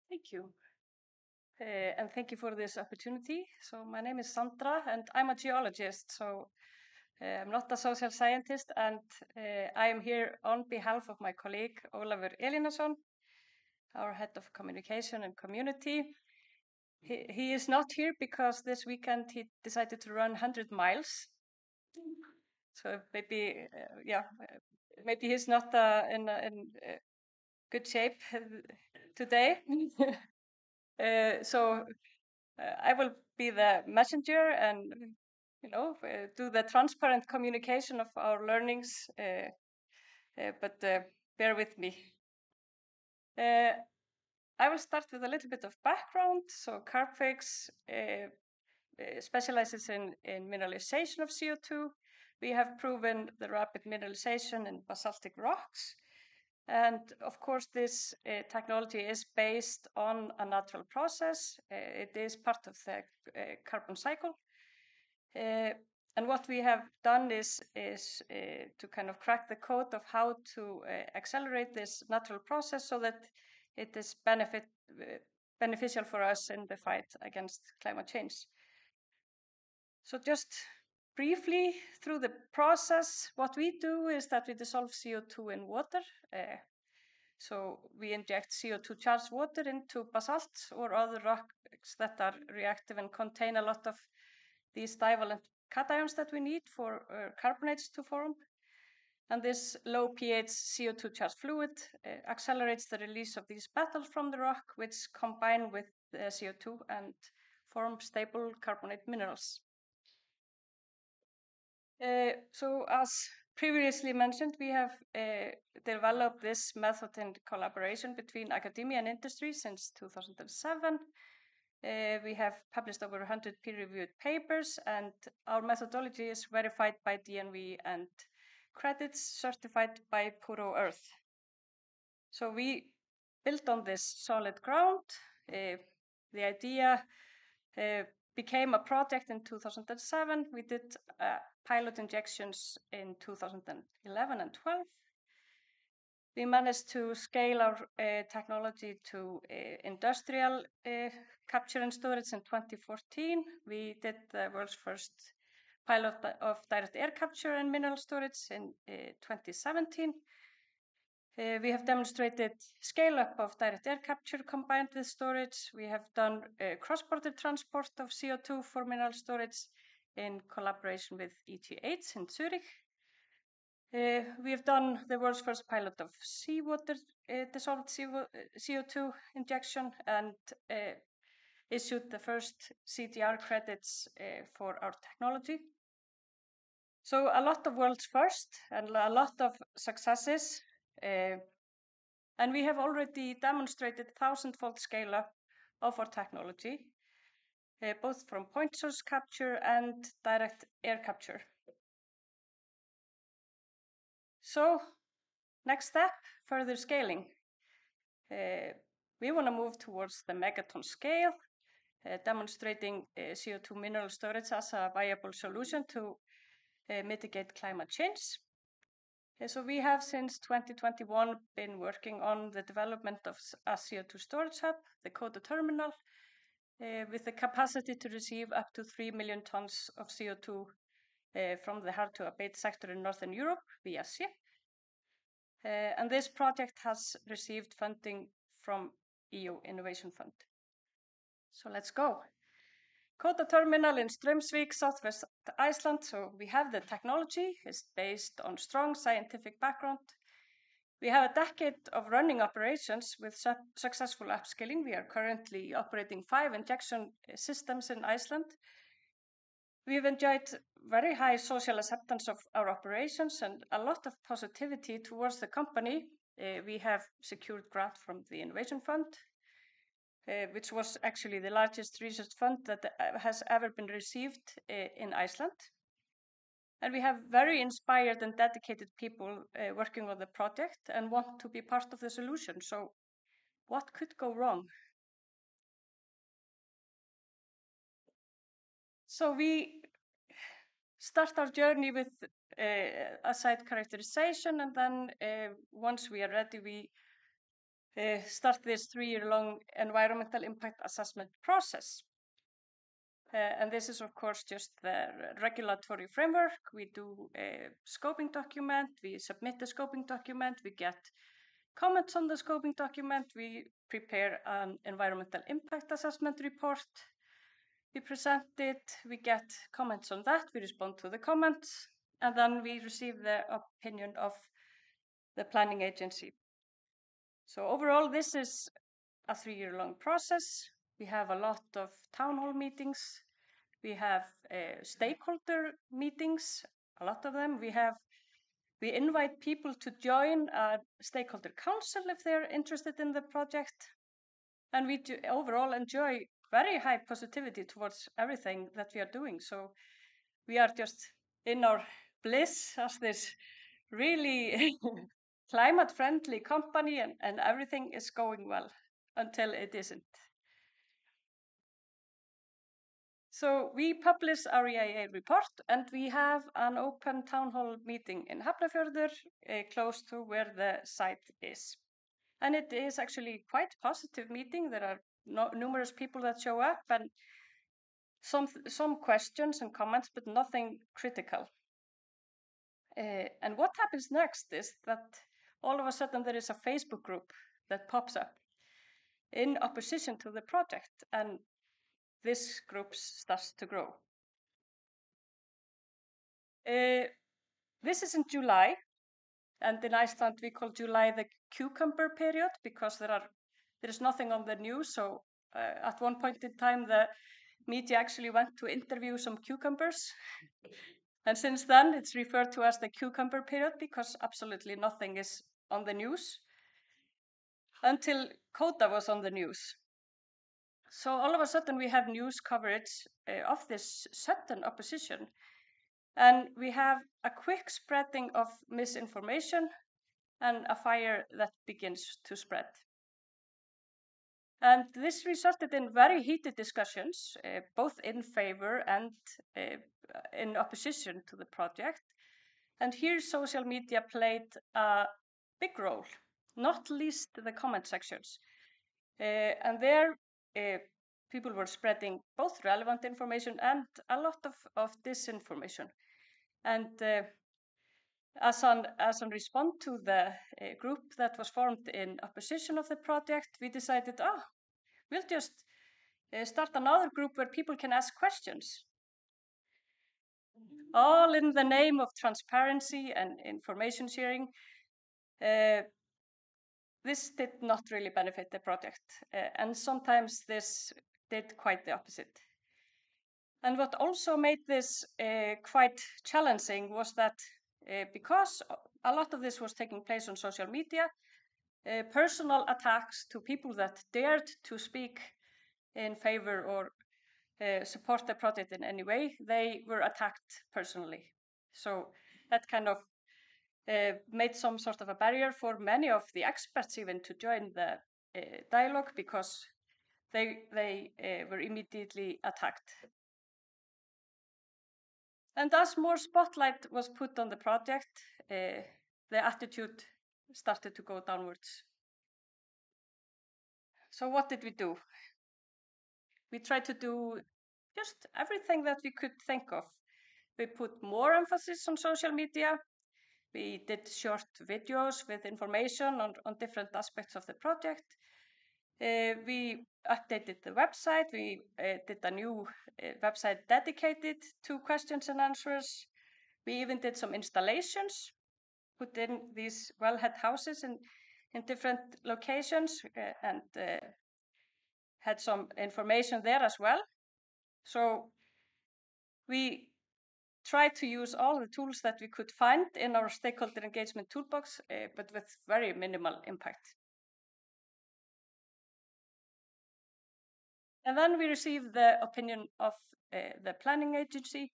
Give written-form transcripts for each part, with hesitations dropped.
Thank you. And thank you for this opportunity. So my name is Sandra and I'm a geologist. So I'm not a social scientist, and I am here on behalf of my colleague Ólafur Elíasson, our head of communication and community. He is not here because this weekend he decided to run 100 miles. So maybe, maybe he's not in good shape today. So I will be the messenger and do the transparent communication of our learnings, but bear with me. I will start with a little bit of background. So Carbfix specializes in mineralization of CO2. We have proven the rapid mineralization in basaltic rocks. And of course, this technology is based on a natural process. It is part of the carbon cycle. And what we have done is to kind of crack the code of how to accelerate this natural process so that it is beneficial for us in the fight against climate change. So just briefly through the process, what we do is that we dissolve CO2 in water. So we inject CO2 charged water into basalt or other rocks that are reactive and contain a lot of these divalent cations that we need for carbonates to form. And this low pH CO2 charged fluid accelerates the release of these metals from the rock, which combine with the CO2 and form stable carbonate minerals. So as previously mentioned, we have developed this method in collaboration between academia and industry since 2007. We have published over 100 peer-reviewed papers, and our methodology is verified by DNV and credits certified by Puro Earth. So we built on this solid ground. The idea became a project in 2007. We did pilot injections in 2011 and 12. We managed to scale our technology to industrial capture and storage in 2014. We did the world's first pilot of direct air capture and mineral storage in 2017. We have demonstrated scale-up of direct air capture combined with storage. We have done cross-border transport of CO2 for mineral storage in collaboration with ETH in Zurich. We have done the world's first pilot of seawater dissolved CO2 injection and issued the first CDR credits for our technology. So a lot of world's first and a lot of successes. And we have already demonstrated 1,000-fold scale-up of our technology, both from point source capture and direct air capture. So next step, further scaling. We want to move towards the megaton scale, demonstrating CO2 mineral storage as a viable solution to mitigate climate change. So we have since 2021 been working on the development of a CO2 storage hub, the Coda terminal, with the capacity to receive up to 3 million tons of CO2 from the hard-to-abate sector in Northern Europe via ship. And this project has received funding from EU Innovation Fund. So let's go. Coda terminal in Straumsvík, southwest Iceland. So we have the technology. It's based on strong scientific background. We have a decade of running operations with successful upscaling. We are currently operating 5 injection systems in Iceland. We've enjoyed very high social acceptance of our operations and a lot of positivity towards the company. We have secured grant from the Innovation Fund, which was actually the largest research fund that has ever been received in Iceland. And we have very inspired and dedicated people working on the project and want to be part of the solution. So what could go wrong? So we start our journey with a site characterization, and then once we are ready, we start this 3-year-long environmental impact assessment process. And this is, of course, just the regulatory framework. We do a scoping document, we submit the scoping document, we get comments on the scoping document, we prepare an environmental impact assessment report, we present it, we get comments on that, we respond to the comments, and then we receive the opinion of the planning agency. So overall, this is a 3-year-long process. We have a lot of town hall meetings. We have stakeholder meetings, a lot of them. We invite people to join a stakeholder council if they're interested in the project. And we do overall enjoy very high positivity towards everything that we are doing. So we are just in our bliss as this really climate-friendly company, and everything is going well until it isn't. So we publish our EIA report, and we have an open town hall meeting in Hafnarfjörður, close to where the site is. And it is actually quite a positive meeting. There are numerous people that show up, and some questions and comments, but nothing critical. And what happens next is that all of a sudden there is a Facebook group that pops up in opposition to the project, and this group starts to grow. This is in July, and in Iceland we call July the cucumber period because there is nothing on the news. So at one point in time, the media actually went to interview some cucumbers, and since then it's referred to as the cucumber period because absolutely nothing is on the news until Kota was on the news. So all of a sudden we have news coverage of this sudden opposition, and we have a quick spreading of misinformation and a fire that begins to spread. And this resulted in very heated discussions, both in favor and in opposition to the project. And here social media played a big role, not least the comment sections. And there people were spreading both relevant information and a lot of disinformation. And as a response to the group that was formed in opposition of the project, we decided, we'll just start another group where people can ask questions. All in the name of transparency and information sharing. This did not really benefit the project, and sometimes this did quite the opposite. And what also made this quite challenging was that because a lot of this was taking place on social media, personal attacks to people that dared to speak in favor or support the project in any way, they were attacked personally. So that kind of made some sort of a barrier for many of the experts even to join the dialogue because they were immediately attacked. And as more spotlight was put on the project, the attitude started to go downwards. So what did we do? We tried to do just everything that we could think of. We put more emphasis on social media. We did short videos with information on different aspects of the project. We updated the website. We did a new website dedicated to questions and answers. We even did some installations, put in these wellhead houses in different locations and had some information there as well. So we tried to use all the tools that we could find in our stakeholder engagement toolbox, but with very minimal impact. And then we received the opinion of the planning agency,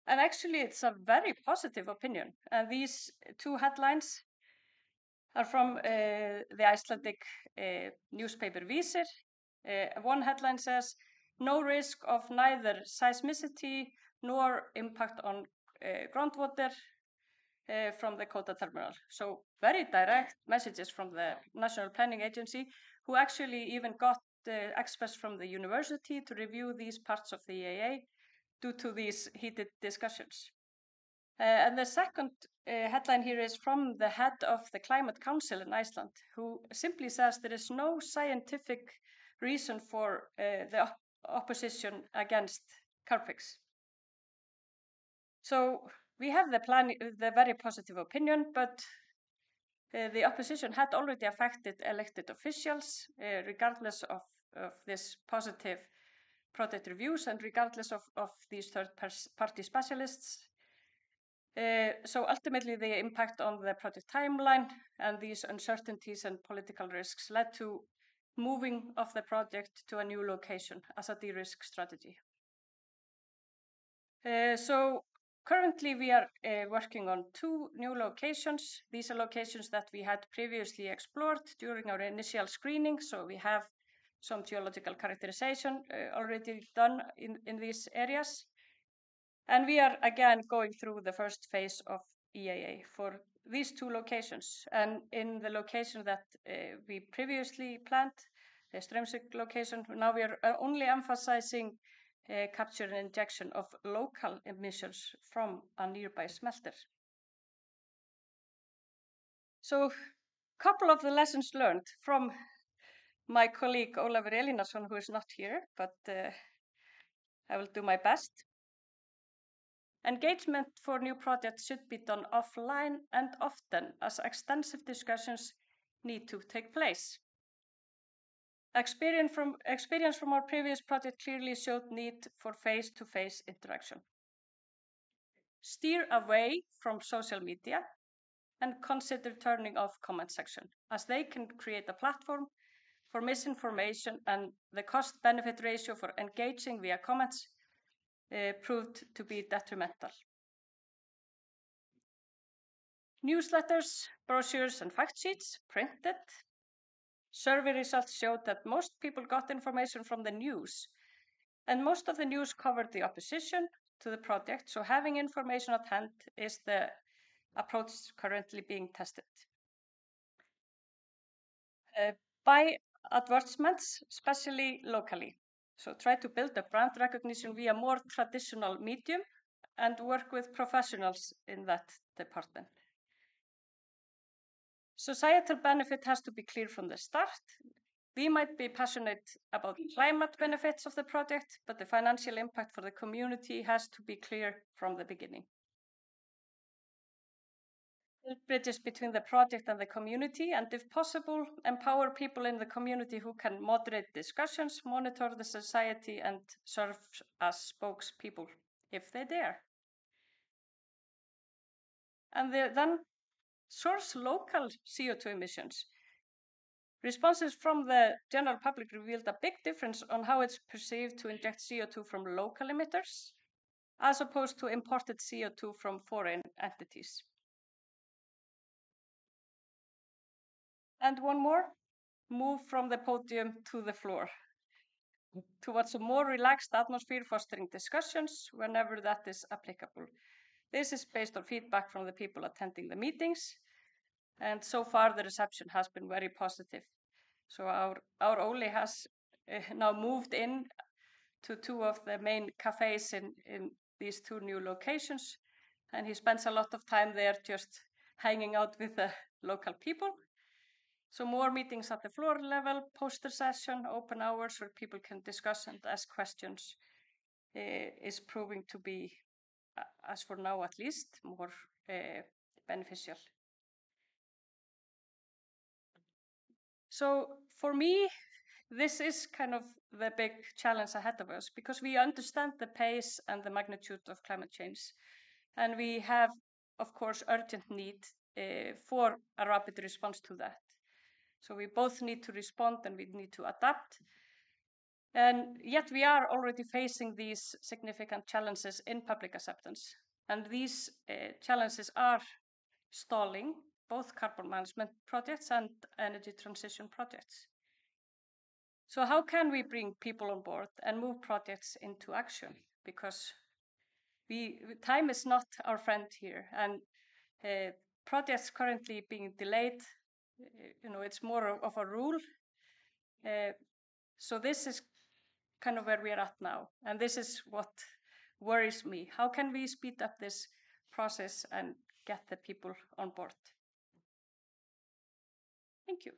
and actually it's a very positive opinion. And these two headlines are from the Icelandic newspaper Vísir. One headline says, "No risk of neither seismicity nor impact on groundwater." from the Kota terminal. So very direct messages from the National Planning Agency, who actually even got experts from the university to review these parts of the EAA due to these heated discussions. And the second headline here is from the head of the Climate Council in Iceland, who simply says there is no scientific reason for the opposition against Carbfix. So we have the very positive opinion, but the opposition had already affected elected officials, regardless of this positive project reviews and regardless of these third-party specialists. So ultimately, the impact on the project timeline and these uncertainties and political risks led to moving of the project to a new location as a de-risk strategy. So currently, we are working on 2 new locations. These are locations that we had previously explored during our initial screening. So we have some geological characterization already done in these areas. And we are again going through the first phase of EAA for these 2 locations. And in the location that we previously planned, the Straumsvík location, now we are only emphasizing capture and injection of local emissions from a nearby smelter. So a couple of the lessons learned from my colleague Ólafur Elíasson, who is not here, but I will do my best. Engagement for new projects should be done offline and often, as extensive discussions need to take place. Experience from our previous project clearly showed need for face-to-face interaction. Steer away from social media and consider turning off comment section, as they can create a platform for misinformation, and the cost-benefit ratio for engaging via comments proved to be detrimental. Newsletters, brochures, and fact sheets printed. Survey results showed that most people got information from the news, and most of the news covered the opposition to the project, so having information at hand is the approach currently being tested. By advertisements, especially locally. So try to build a brand recognition via more traditional medium and work with professionals in that department. Societal benefit has to be clear from the start. We might be passionate about climate benefits of the project, but the financial impact for the community has to be clear from the beginning. Build bridges between the project and the community, and if possible, empower people in the community who can moderate discussions, monitor the society, and serve as spokespeople if they dare. And then source local CO2 emissions. Responses from the general public revealed a big difference on how it's perceived to inject CO2 from local emitters, as opposed to imported CO2 from foreign entities. And one more, move from the podium to the floor, towards a more relaxed atmosphere, fostering discussions whenever that is applicable. This is based on feedback from the people attending the meetings, and so far the reception has been very positive. So our Oli has now moved in to 2 of the main cafes in these 2 new locations, and he spends a lot of time there just hanging out with the local people. So more meetings at the floor level, poster session, open hours where people can discuss and ask questions is proving to be, as for now at least, more beneficial. So for me, this is kind of the big challenge ahead of us, because we understand the pace and the magnitude of climate change. And we have, of course, urgent need for a rapid response to that. So we both need to respond and we need to adapt. And yet we are already facing these significant challenges in public acceptance. And these challenges are stalling both carbon management projects and energy transition projects. So how can we bring people on board and move projects into action? Because time is not our friend here, and projects currently being delayed. It's more of a rule. So this is kind of where we are at now, and this is what worries me. How can we speed up this process and get the people on board? Thank you.